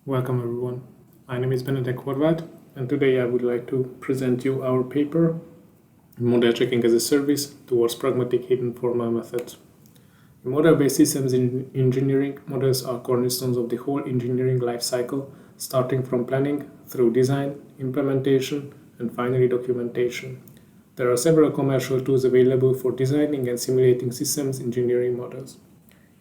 Welcome everyone. My name is Benedek Horváth, and today I would like to present you our paper, Model Checking as a Service towards Pragmatic Hidden Formal Methods. In model-based systems engineering, models are cornerstones of the whole engineering life cycle, starting from planning through design, implementation, and finally documentation. There are several commercial tools available for designing and simulating systems engineering models.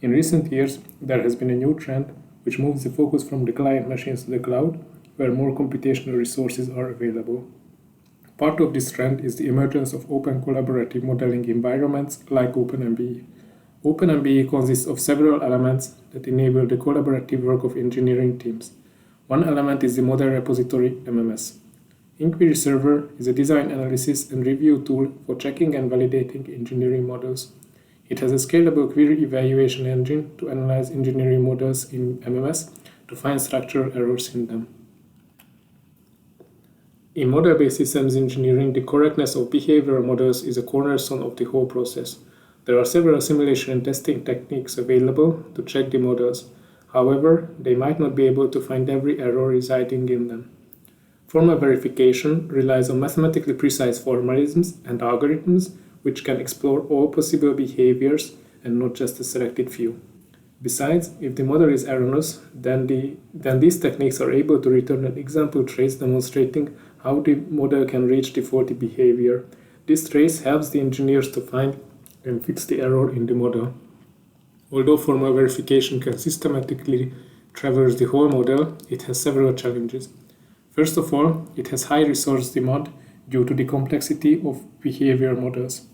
In recent years, there has been a new trend which moves the focus from the client machines to the cloud, where more computational resources are available. Part of this trend is the emergence of open collaborative modeling environments like OpenMBE. OpenMBE consists of several elements that enable the collaborative work of engineering teams. One element is the model repository MMS. Inquiry Server is a design analysis and review tool for checking and validating engineering models. It has a scalable query evaluation engine to analyze engineering models in MMS to find structural errors in them. In model-based systems engineering, the correctness of behavioral models is a cornerstone of the whole process. There are several simulation and testing techniques available to check the models. However, they might not be able to find every error residing in them. Formal verification relies on mathematically precise formalisms and algorithms which can explore all possible behaviors and not just a selected few. Besides, if the model is erroneous, then these techniques are able to return an example trace demonstrating how the model can reach the faulty behavior. This trace helps the engineers to find and fix the error in the model. Although formal verification can systematically traverse the whole model, it has several challenges. First of all, it has high resource demand due to the complexity of behavior models.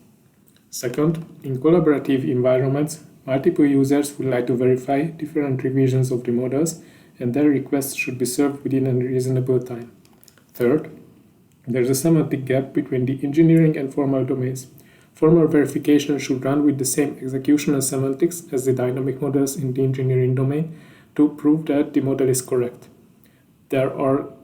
Second, in collaborative environments, multiple users would like to verify different revisions of the models, and their requests should be served within a reasonable time. Third, there is a semantic gap between the engineering and formal domains. Formal verification should run with the same executional semantics as the dynamic models in the engineering domain to prove that the model is correct. Therefore,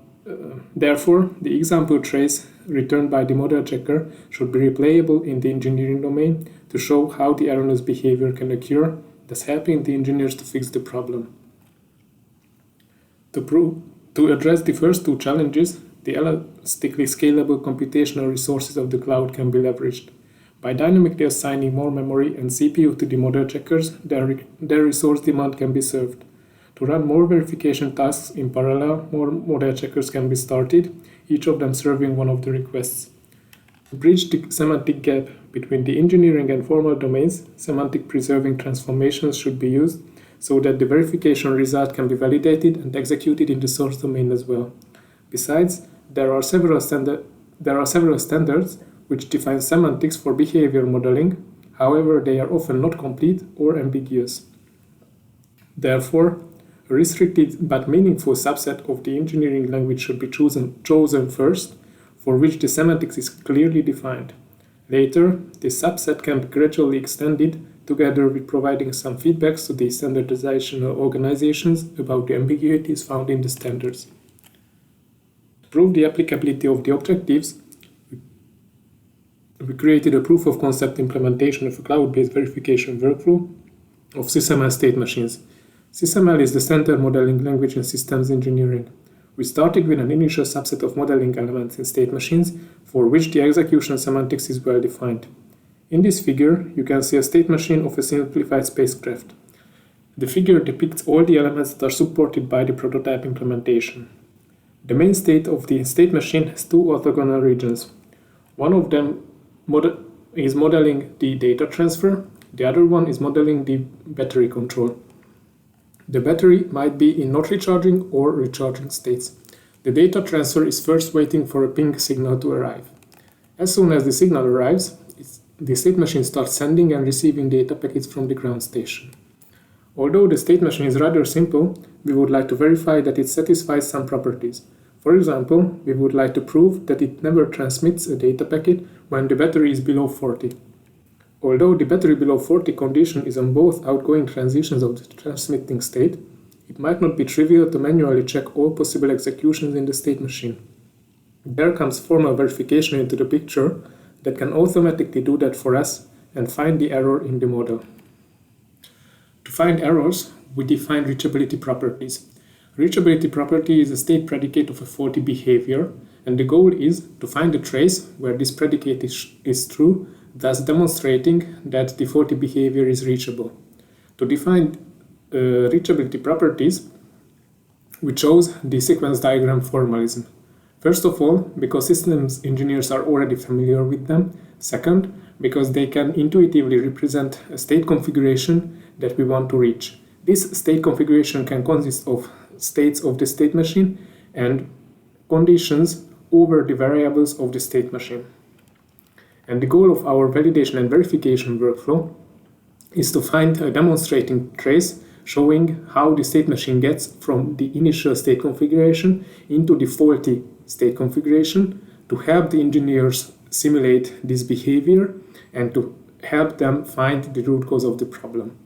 the example trace returned by the model checker should be replayable in the engineering domain to show how the erroneous behavior can occur, thus helping the engineers to fix the problem. To address the first two challenges, the elastically scalable computational resources of the cloud can be leveraged. By dynamically assigning more memory and CPU to the model checkers, their resource demand can be served. To run more verification tasks in parallel, more model checkers can be started, each of them serving one of the requests. To bridge the semantic gap between the engineering and formal domains, semantic preserving transformations should be used so that the verification result can be validated and executed in the source domain as well. Besides, there are several standards which define semantics for behavior modeling. However, they are often not complete or ambiguous. Therefore, a restricted but meaningful subset of the engineering language should be chosen first, for which the semantics is clearly defined. Later, this subset can be gradually extended, together with providing some feedbacks to the standardizational organizations about the ambiguities found in the standards. To prove the applicability of the objectives, we created a proof of concept implementation of a cloud-based verification workflow of SysML state machines. SysML is the standard modeling language in systems engineering. We started with an initial subset of modeling elements in state machines for which the execution semantics is well defined. In this figure, you can see a state machine of a simplified spacecraft. The figure depicts all the elements that are supported by the prototype implementation. The main state of the state machine has two orthogonal regions. One of them is modeling the data transfer, the other one is modeling the battery control. The battery might be in not recharging or recharging states. The data transfer is first waiting for a ping signal to arrive. As soon as the signal arrives, the state machine starts sending and receiving data packets from the ground station. Although the state machine is rather simple, we would like to verify that it satisfies some properties. For example, we would like to prove that it never transmits a data packet when the battery is below 40. Although the battery below 40 condition is on both outgoing transitions of the transmitting state, it might not be trivial to manually check all possible executions in the state machine. There comes formal verification into the picture that can automatically do that for us and find the error in the model. To find errors, we define reachability properties. Reachability property is a state predicate of a faulty behavior, and the goal is to find a trace where this predicate is true, thus demonstrating that the faulty behavior is reachable. To define reachability properties, we chose the sequence diagram formalism. First of all, because systems engineers are already familiar with them. Second, because they can intuitively represent a state configuration that we want to reach. This state configuration can consist of states of the state machine and conditions over the variables of the state machine. And the goal of our validation and verification workflow is to find a demonstrating trace showing how the state machine gets from the initial state configuration into the faulty state configuration, to help the engineers simulate this behavior and to help them find the root cause of the problem.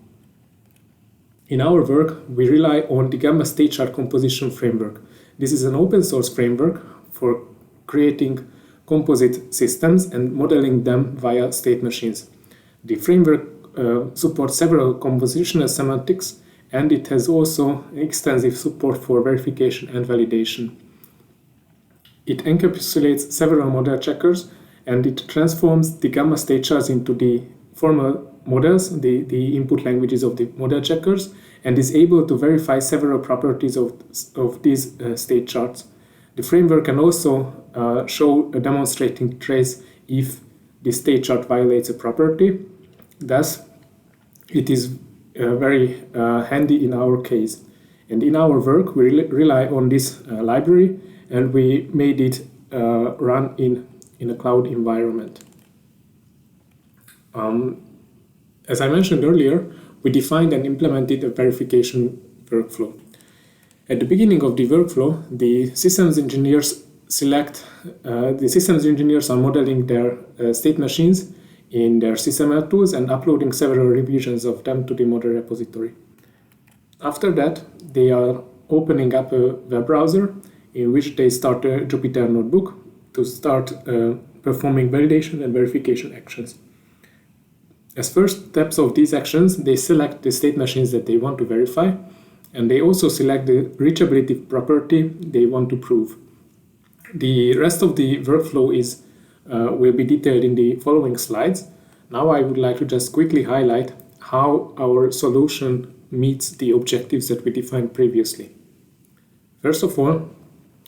In our work, we rely on the Gamma Statechart composition framework. This is an open source framework for creating composite systems and modeling them via state machines. The framework supports several compositional semantics, and it has also extensive support for verification and validation. It encapsulates several model checkers, and it transforms the Gamma Statecharts into the formal models, the input languages of the model checkers, and is able to verify several properties of these state charts. The framework can also show a demonstrating trace if the state chart violates a property. Thus, it is very handy in our case. And in our work, we rely on this library, and we made it run in a cloud environment. As I mentioned earlier, we defined and implemented a verification workflow. At the beginning of the workflow, the systems engineers are modeling their state machines in their SysML tools and uploading several revisions of them to the model repository. After that, they are opening up a web browser in which they start a Jupyter notebook to start performing validation and verification actions. As first steps of these actions, they select the state machines that they want to verify, and they also select the reachability property they want to prove. The rest of the workflow will be detailed in the following slides. Now I would like to just quickly highlight how our solution meets the objectives that we defined previously. First of all,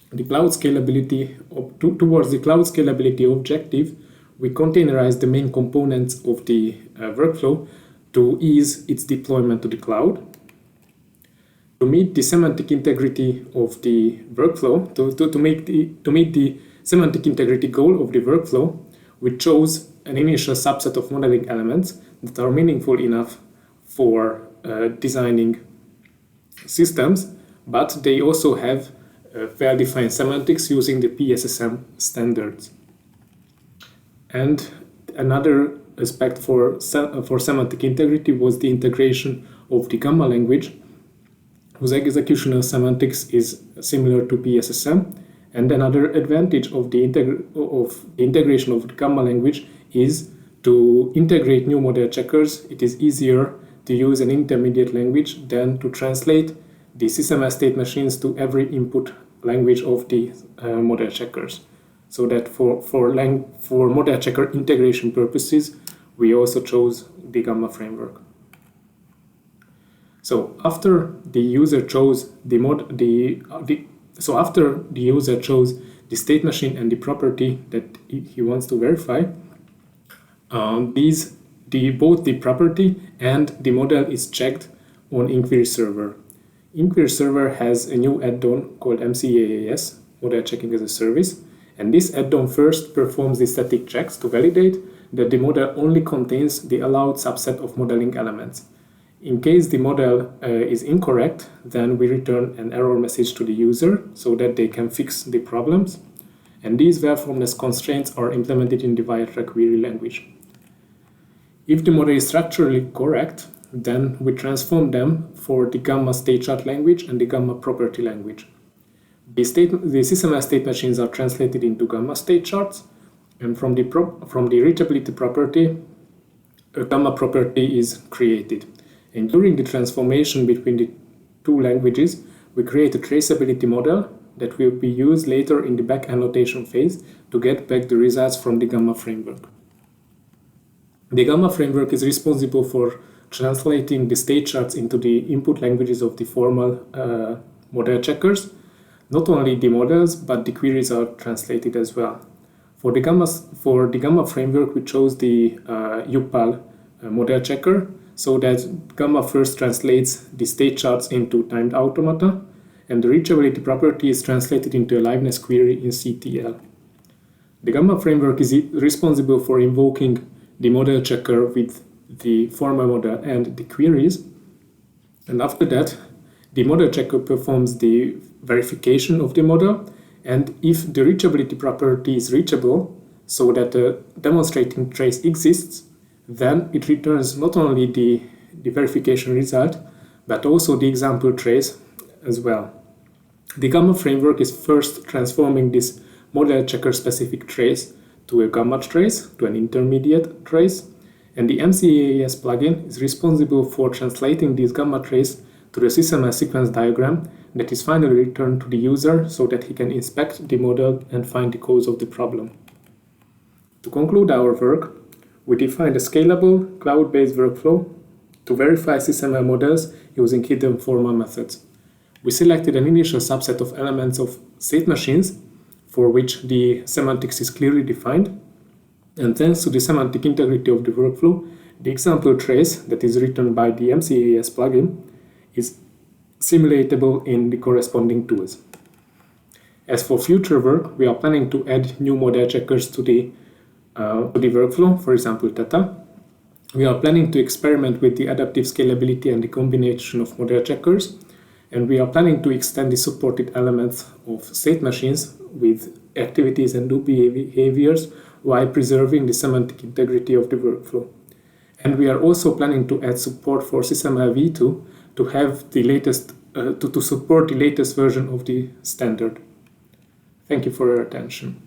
towards the cloud scalability objective, we containerize the main components of the workflow to ease its deployment to the cloud. To meet the semantic integrity of the workflow, to meet the semantic integrity goal of the workflow, we chose an initial subset of modeling elements that are meaningful enough for designing systems, but they also have well-defined semantics using the PSSM standards. And another aspect for semantic integrity was the integration of the Gamma language, whose executional semantics is similar to PSSM. And another advantage of the integration of the Gamma language is to integrate new model checkers. It is easier to use an intermediate language than to translate the SysML state machines to every input language of the model checkers. So that for model checker integration purposes, we also chose the Gamma framework. So after the user chose the state machine and the property that he wants to verify, both the property and the model is checked on Inquiry Server. Inquiry Server has a new add-on called MCaaS, Model Checking as a Service, and this add-on first performs the static checks to validate that the model only contains the allowed subset of modeling elements. In case the model is incorrect, then we return an error message to the user so that they can fix the problems. And these well-formless constraints are implemented in the Wiretrak query language. If the model is structurally correct, then we transform them for the Gamma Statechart language and the Gamma property language. The SysML state machines are translated into Gamma Statecharts, and from the reachability property, a Gamma property is created. And during the transformation between the two languages, we create a traceability model that will be used later in the back annotation phase to get back the results from the Gamma framework. The Gamma framework is responsible for translating the state charts into the input languages of the formal model checkers. Not only the models, but the queries are translated as well. For the Gamma framework, we chose the UPAL model checker, so that Gamma first translates the state charts into timed automata, and the reachability property is translated into a liveness query in CTL. The Gamma framework is responsible for invoking the model checker with the formal model and the queries, and after that, the model checker performs the verification of the model, and if the reachability property is reachable, so that a demonstrating trace exists, then it returns not only the verification result, but also the example trace as well. The Gamma framework is first transforming this model checker specific trace to a Gamma trace, to an intermediate trace, and the MCaaS plugin is responsible for translating this Gamma trace to the systematic sequence diagram that is finally returned to the user so that he can inspect the model and find the cause of the problem. To conclude our work, we defined a scalable, cloud-based workflow to verify SysML models using hidden formal methods. We selected an initial subset of elements of state machines for which the semantics is clearly defined, and thanks to the semantic integrity of the workflow, the example trace that is written by the MCaaS plugin is simulatable in the corresponding tools. As for future work, we are planning to add new model checkers to the workflow, for example Theta. We are planning to experiment with the adaptive scalability and the combination of model checkers, and we are planning to extend the supported elements of state machines with activities and loop behaviors while preserving the semantic integrity of the workflow. And we are also planning to add support for SysML v2 to have the latest to support the latest version of the standard. Thank you for your attention.